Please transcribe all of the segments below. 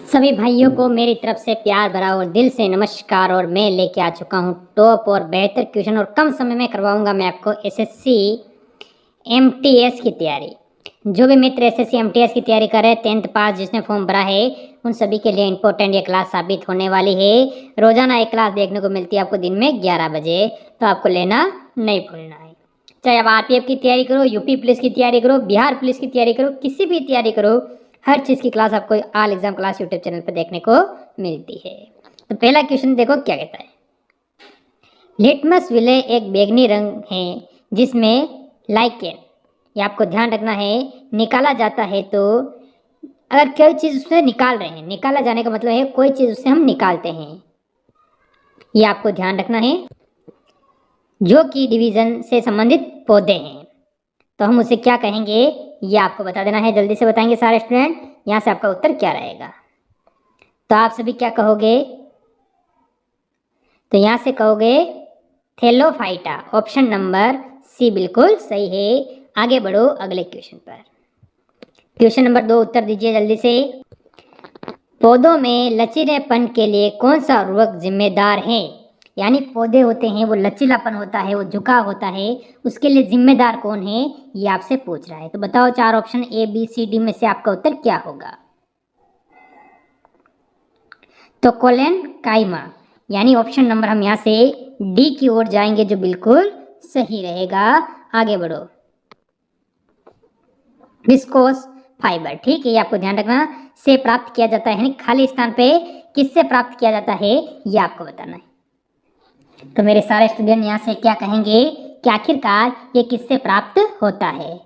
सभी भाइयों को मेरी तरफ से प्यार भरा और दिल से नमस्कार। और मैं लेके आ चुका हूँ टॉप और बेहतर क्वेश्चन और कम समय में करवाऊंगा मैं आपको एसएससी एमटीएस की तैयारी। जो भी मित्र एसएससी एमटीएस की तैयारी कर रहे हैं 10th पास जिसने फॉर्म भरा है उन सभी के लिए इंपॉर्टेंट ये क्लास साबित होने वाली है। रोजाना एक क्लास देखने को मिलती है आपको दिन में 11 बजे, तो आपको लेना नहीं भूलना है। चाहे आप आरपीएफ की तैयारी करो, यूपी पुलिस की तैयारी करो, बिहार पुलिस की तैयारी करो, किसी भी तैयारी करो, हर चीज़ की क्लास आपको all exam class YouTube channel पर देखने को मिलती है। तो पहला क्वेश्चन देखो क्या कहता है। लिटमस विले एक बैंगनी रंग है जिसमें लाइकेन, ये आपको ध्यान रखना है, निकाला जाता है। तो अगर कोई चीज़ उससे निकाल रहे हैं, निकाला जाने का मतलब है कोई चीज़ उससे हम निकालते हैं, ये आपको ध्यान रखना है। जो कि डिवीज़न से संबंधित पौधे हैं तो हम उसे क्या कहेंगे ये आपको बता देना है। जल्दी से बताएंगे सारे स्टूडेंट, यहाँ से आपका उत्तर क्या रहेगा। तो आप सभी क्या कहोगे, तो यहाँ से कहोगे थैलोफाइटा, ऑप्शन नंबर सी बिल्कुल सही है। आगे बढ़ो अगले क्वेश्चन पर। क्वेश्चन नंबर 2 उत्तर दीजिए जल्दी से। पौधों में लचीलेपन के लिए कौन सा उर्वरक जिम्मेदार है, यानी पौधे होते हैं वो लचीलापन होता है, वो झुकाव होता है, उसके लिए जिम्मेदार कौन है ये आपसे पूछ रहा है। तो बताओ चार option A B C D में से आपका उत्तर क्या होगा। तो कोलेन काइमा, यानी ऑप्शन नंबर हम यहाँ से डी की ओर जाएंगे जो बिल्कुल सही रहेगा। आगे बढ़ो। विस्कोस फाइबर, ठीक है, ये आपको ध्यान रखना, से प्राप्त किया जाता है, यानी खाली स्थान पे किससे प्राप्त किया जाता है ये आपको बताना है। तो मेरे सारे स्टूडेंट यहाँ से क्या कहेंगे कि आखिरकार ये किससे प्राप्त होता है।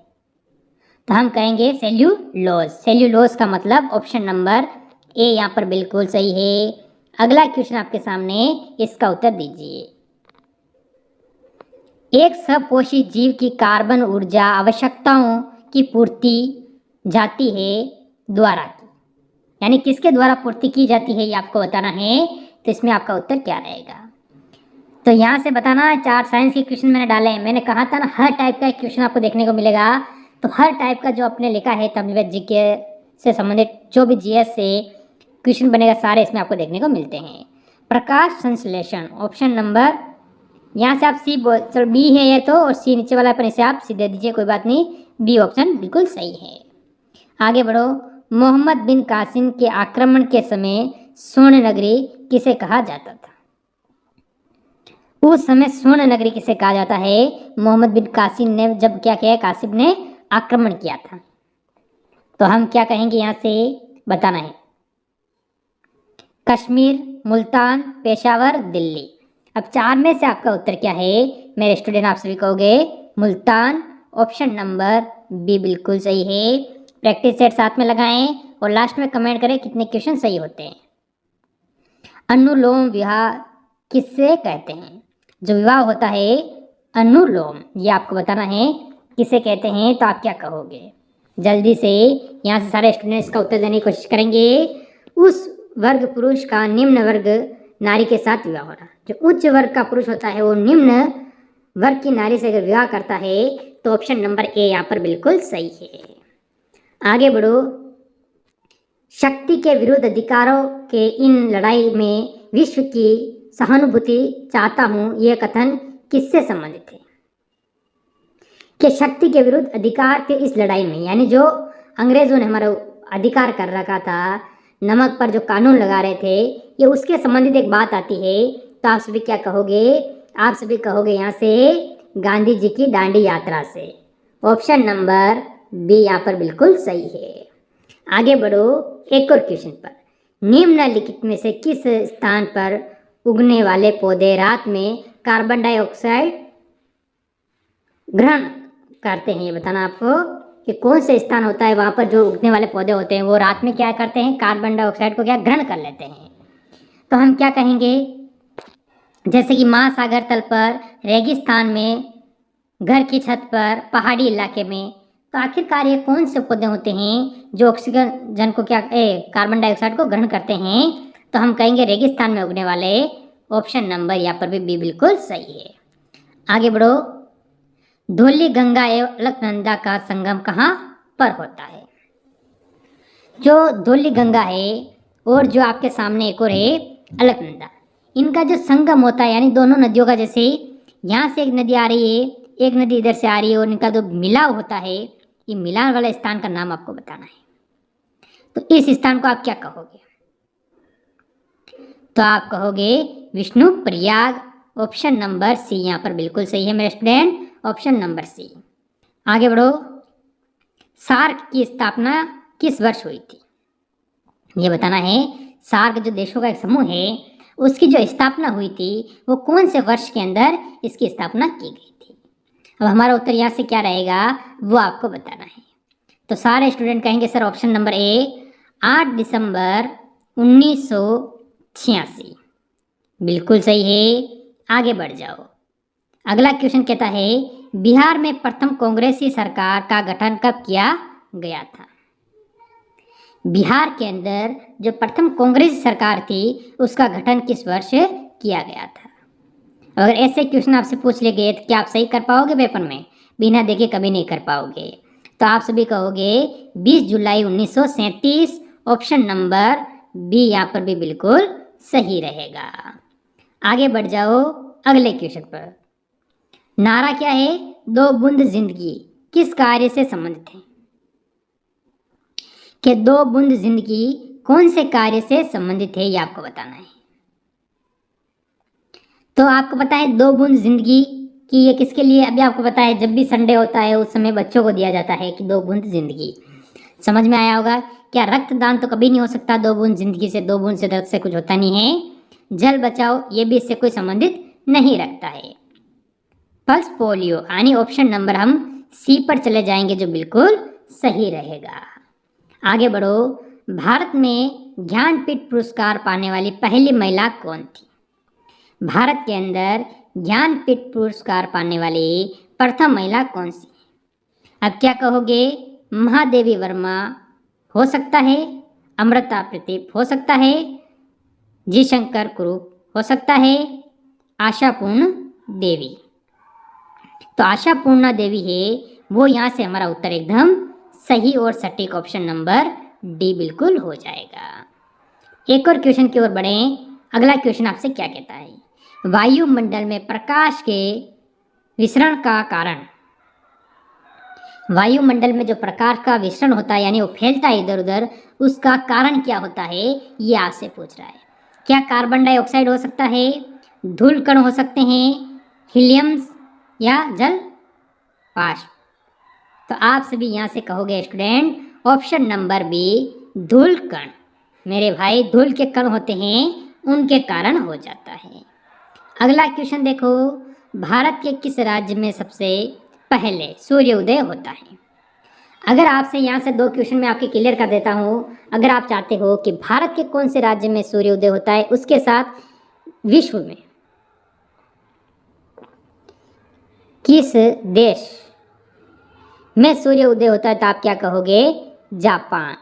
तो हम कहेंगे सेल्यूलोज। सेल्यूलोज का मतलब ऑप्शन नंबर ए यहाँ पर बिल्कुल सही है। अगला क्वेश्चन आपके सामने, इसका उत्तर दीजिए। एक सपोषित जीव की कार्बन ऊर्जा आवश्यकताओं की पूर्ति जाती है द्वारा की, यानी किसके द्वारा पूर्ति की जाती है ये आपको बताना है। तो इसमें आपका उत्तर क्या रहेगा। तो यहाँ से बताना, 4 साइंस के क्वेश्चन मैंने डाले हैं। मैंने कहा था ना हर टाइप का एक क्वेश्चन आपको देखने को मिलेगा। तो हर टाइप का जो आपने लिखा है तमिल जीके से संबंधित जो भी जीएस से क्वेश्चन बनेगा सारे इसमें आपको देखने को मिलते हैं। प्रकाश संश्लेषण, ऑप्शन नंबर यहाँ से आप सी चलो बी है ये तो, और सी नीचे वाला पर इसे आप सी दे दीजिए, कोई बात नहीं, बी ऑप्शन बिल्कुल सही है। आगे बढ़ो। मोहम्मद बिन कासिम के आक्रमण के समय स्वर्ण नगरी किसे कहा जाता था। उस समय स्वर्ण नगरी किसे कहा जाता है, मोहम्मद बिन कासिम ने जब क्या किया, कासिम ने आक्रमण किया था। तो हम क्या कहेंगे यहाँ से बताना है। कश्मीर, मुल्तान, पेशावर, दिल्ली। अब 4 में से आपका उत्तर क्या है मेरे स्टूडेंट, आप सभी कहोगे मुल्तान, ऑप्शन नंबर बी बिल्कुल सही है। प्रैक्टिस सेट साथ में लगाएं और लास्ट में कमेंट करें कितने क्वेश्चन सही होते हैं। अनुलोम विवाह किससे कहते हैं, जो विवाह होता है अनुलोम, ये आपको बताना है किसे कहते हैं। तो आप क्या कहोगे जल्दी से, यहाँ से सारे स्टूडेंट्स का उत्तर देने की कोशिश करेंगे। उस वर्ग पुरुष का निम्न वर्ग नारी के साथ विवाह होना, जो उच्च वर्ग का पुरुष होता है वो निम्न वर्ग की नारी से अगर विवाह करता है तो ऑप्शन नंबर ए यहाँ पर बिल्कुल सही है। आगे बढ़ो। शक्ति के विरुद्ध अधिकारों के इन लड़ाई में विश्व की सहानुभूति चाहता हूँ, यह कथन किससे संबंधित है। कि शक्ति के विरुद्ध अधिकार के इस लड़ाई में, यानी जो अंग्रेजों ने हमारा अधिकार कर रखा था, नमक पर जो कानून लगा रहे थे, ये उसके संबंधित एक बात आती है। तो आप सभी क्या कहोगे, आप सभी कहोगे यहाँ से गांधी जी की दांडी यात्रा से, ऑप्शन नंबर बी यहाँ पर बिल्कुल सही है। आगे बढ़ो एक और क्वेश्चन पर। निम्नलिखित में से किस स्थान पर उगने वाले पौधे रात में कार्बन डाइऑक्साइड ग्रहण करते हैं, ये बताना आपको कि कौन से स्थान होता है वहाँ पर जो उगने वाले पौधे होते हैं वो रात में क्या करते हैं, कार्बन डाइऑक्साइड को क्या ग्रहण कर लेते हैं। तो हम क्या कहेंगे, जैसे कि महासागर तल पर, रेगिस्तान में, घर की छत पर, पहाड़ी इलाके में। तो आखिरकार ये कौन से पौधे होते हैं जो ऑक्सीजन को क्या कार्बन डाइऑक्साइड को ग्रहण करते हैं। तो हम कहेंगे रेगिस्तान में उगने वाले, ऑप्शन नंबर यहाँ पर भी बी बिल्कुल सही है। आगे बढ़ो। धौली गंगा एवं अलकनंदा का संगम कहाँ पर होता है। जो धौली गंगा है और जो आपके सामने एक और है अलकनंदा। इनका जो संगम होता है, यानी दोनों नदियों का, जैसे यहाँ से एक नदी आ रही है, एक नदी इधर से आ रही है, और इनका जो मिलाव होता है, ये मिलान वाला स्थान का नाम आपको बताना है। तो इस स्थान को आप क्या कहोगे? तो आप कहोगे Vishnuprayag. Option number C यहाँ पर बिल्कुल सही है मेरे स्टूडेंट, ऑप्शन नंबर सी। आगे बढ़ो। सार्क की स्थापना किस वर्ष हुई थी? ये बताना है। सार्क जो देशों का एक समूह है, उसकी जो स्थापना हुई थी वो कौन से वर्ष के अंदर इसकी स्थापना की गई थी? अब हमारा उत्तर यहाँ से क्या रहेगा वो आपको बताना है। तो सारे स्टूडेंट कहेंगे सर ऑप्शन नंबर ए 8 दिसंबर 1986। बिल्कुल सही है। आगे बढ़ जाओ। अगला क्वेश्चन कहता है बिहार में प्रथम कांग्रेसी सरकार का गठन कब किया गया था? बिहार के अंदर जो प्रथम कांग्रेसी सरकार थी उसका गठन किस वर्ष किया गया था? अगर ऐसे क्वेश्चन आपसे पूछ ले गए तो क्या आप सही कर पाओगे पेपर में? बिना देखे कभी नहीं कर पाओगे। तो आप सभी कहोगे 20 जुलाई 1937। ऑप्शन नंबर बी यहाँ पर भी बिल्कुल सही रहेगा। आगे बढ़ जाओ अगले क्वेश्चन पर। नारा क्या है? 2 बूंद जिंदगी किस कार्य से संबंधित है? कि 2 बूंद जिंदगी कौन से कार्य से संबंधित है, ये आपको बताना है। तो आपको पता है 2 बूंद जिंदगी कि ये किसके लिए? अभी आपको पता है जब भी संडे होता है उस समय बच्चों को दिया जाता है कि 2 बूंद जिंदगी। समझ में आया होगा? क्या रक्तदान तो कभी नहीं हो सकता 2 बूंद जिंदगी से, 2 बूंद से दर्द से कुछ होता नहीं है। जल बचाओ ये भी इससे कोई संबंधित नहीं रखता है। पल्स पोलियो, यानी ऑप्शन नंबर हम सी पर चले जाएंगे जो बिल्कुल सही रहेगा। आगे बढ़ो। भारत में ज्ञानपीठ पुरस्कार पाने वाली पहली महिला कौन थी? भारत के अंदर ज्ञानपीठ पुरस्कार पाने वाली प्रथम महिला कौन सी? अब क्या कहोगे? महादेवी वर्मा हो सकता है, अमृता प्रतीप हो सकता है, जी शंकर कुरूप हो सकता है, आशापूर्ण देवी। तो आशापूर्णा देवी है वो, यहाँ से हमारा उत्तर एकदम सही और सटीक ऑप्शन नंबर डी बिल्कुल हो जाएगा। एक और क्वेश्चन की ओर बढ़ें। अगला क्वेश्चन आपसे क्या कहता है? वायुमंडल में प्रकाश के विसरण का कारण, वायुमंडल में जो प्रकाश का विसरण होता है यानी वो फैलता है इधर उधर, उसका कारण क्या होता है ये आपसे पूछ रहा है। क्या कार्बन डाइऑक्साइड हो सकता है, धूल कण हो सकते हैं, हीलियम या जल वाष्प? तो आप सभी यहाँ से कहोगे स्टूडेंट ऑप्शन नंबर बी धूल कण। मेरे भाई धूल के कण होते हैं उनके कारण हो जाता है। अगला क्वेश्चन देखो। भारत के किस राज्य में सबसे पहले सूर्योदय होता है? अगर आपसे यहाँ से 2 क्वेश्चन में आपके क्लियर कर देता हूँ। अगर आप चाहते हो कि भारत के कौन से राज्य में सूर्योदय होता है, उसके साथ विश्व में किस देश में सूर्य उदय होता है, तो आप क्या कहोगे? जापान।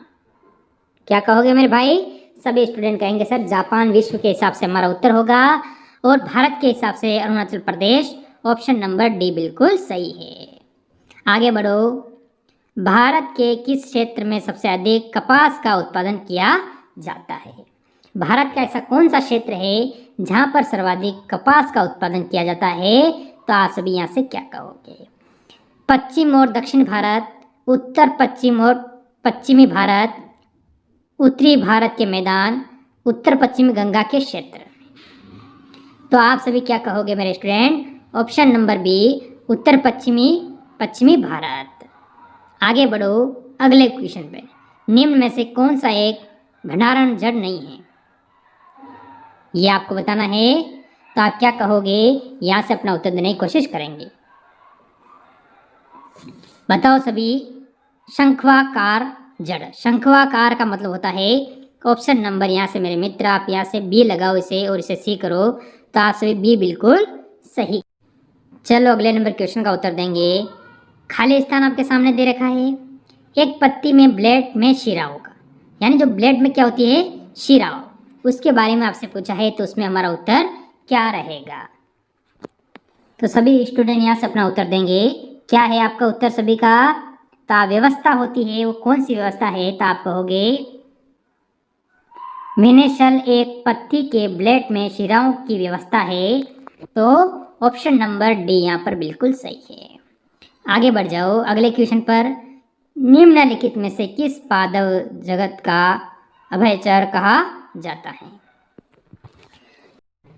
क्या कहोगे मेरे भाई? सभी स्टूडेंट कहेंगे सर जापान। विश्व के हिसाब से हमारा उत्तर होगा, और भारत के हिसाब से Arunachal Pradesh. Option number D बिल्कुल सही है। आगे बढ़ो। भारत के किस क्षेत्र में सबसे अधिक कपास का उत्पादन किया जाता है? भारत का ऐसा कौन सा क्षेत्र है जहाँ पर सर्वाधिक कपास का उत्पादन किया जाता है? तो आप सभी यहाँ से क्या कहोगे? पश्चिम और दक्षिण भारत, उत्तर पश्चिम और पश्चिमी भारत, उत्तरी भारत के मैदान, उत्तर पश्चिमी गंगा के क्षेत्र। तो आप सभी क्या कहोगे मेरे स्टूडेंट? ऑप्शन नंबर बी उत्तर पश्चिमी भारत। आगे बढ़ो अगले क्वेश्चन पे। निम्न में से कौन सा एक भंडारण जड़ नहीं है, ये आपको बताना है। तो आप क्या कहोगे? यहाँ से अपना उत्तर देने की कोशिश करेंगे। बताओ सभी। शंखवाकार जड़। शंखवाकार का मतलब होता है, ऑप्शन नंबर यहाँ से मेरे मित्र आप यहाँ से बी लगाओ इसे और इसे सी करो, तो आप सभी बी बिल्कुल सही। चलो अगले नंबर क्वेश्चन का उत्तर देंगे। खाली स्थान आपके सामने दे रखा है। एक पत्ती में ब्लेड में शिरा होगा, यानी जो ब्लेड में क्या होती है? शिरा हो, उसके बारे में आपसे पूछा है, तो उसमें हमारा उत्तर क्या रहेगा? तो सभी स्टूडेंट यहाँ से अपना उत्तर देंगे। क्या है आपका उत्तर सभी का? तो व्यवस्था होती है, वो कौन सी व्यवस्था है? तो आप कहोगे विनेशल एक पत्ती के ब्लेड में शिराओं की व्यवस्था है, तो ऑप्शन नंबर डी यहाँ पर बिल्कुल सही है। आगे बढ़ जाओ अगले क्वेश्चन पर। निम्नलिखित में से किस पादप जगत का अभयचर कहा जाता है?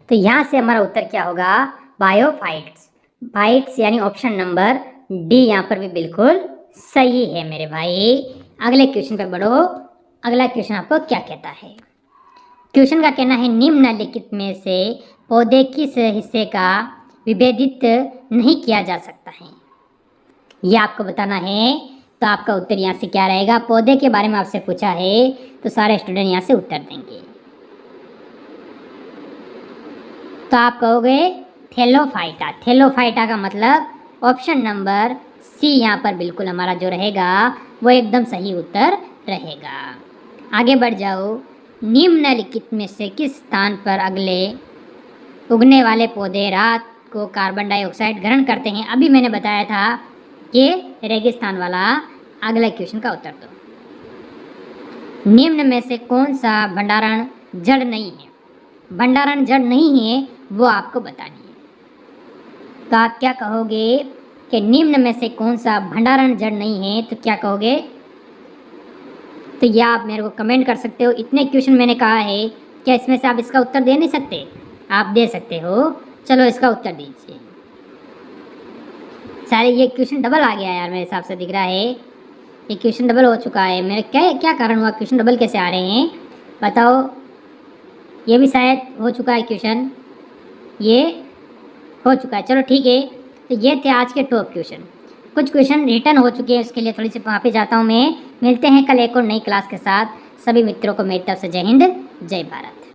तो यहाँ से हमारा उत्तर क्या होगा? बायोफाइट्स। फाइट्स यानी ऑप्शन नंबर डी यहाँ पर भी बिल्कुल सही है मेरे भाई। अगले क्वेश्चन पर बढ़ो। अगला क्वेश्चन आपको क्या कहता है? क्वेश्चन का कहना है निम्नलिखित में से पौधे किस हिस्से का विभेदित नहीं किया जा सकता है? ये आपको बताना है। तो आपका उत्तर यहाँ से क्या रहेगा? पौधे के बारे में आपसे पूछा है तो सारे स्टूडेंट यहाँ से उत्तर देंगे। तो आप कहोगे थैलोफाइटा। थैलोफाइटा का मतलब ऑप्शन नंबर सी यहाँ पर बिल्कुल हमारा जो रहेगा वो एकदम सही उत्तर रहेगा। आगे बढ़ जाओ। निम्नलिखित में से किस स्थान पर अगले उगने वाले पौधे रात को कार्बन डाइऑक्साइड ग्रहण करते हैं? अभी मैंने बताया था कि रेगिस्तान वाला। अगला क्वेश्चन का उत्तर दो। निम्न में से कौन सा भंडारण जड़ नहीं है? भंडारण जड़ नहीं है वो आपको बतानी है। तो आप क्या कहोगे कि निम्न में से कौन सा भंडारण जड़ नहीं है? तो क्या कहोगे? तो यह आप मेरे को कमेंट कर सकते हो। इतने क्वेश्चन मैंने कहा है, क्या इसमें से आप इसका उत्तर दे नहीं सकते? आप दे सकते हो। चलो इसका उत्तर दीजिए। सारे ये क्वेश्चन डबल आ गया यार, मेरे हिसाब से दिख रहा है ये क्वेश्चन डबल हो चुका है। मेरे क्या कारण हुआ? क्वेश्चन डबल कैसे आ रहे हैं बताओ? ये भी शायद हो चुका है क्वेश्चन, ये हो चुका है। चलो ठीक है। तो ये थे आज के टॉप क्वेश्चन। कुछ क्वेश्चन रिटर्न हो चुके हैं, उसके लिए थोड़ी सी वहाँ पे जाता हूँ मैं। मिलते हैं कल एक और नई क्लास के साथ। सभी मित्रों को मेरी तरफ से जय हिंद, जय भारत।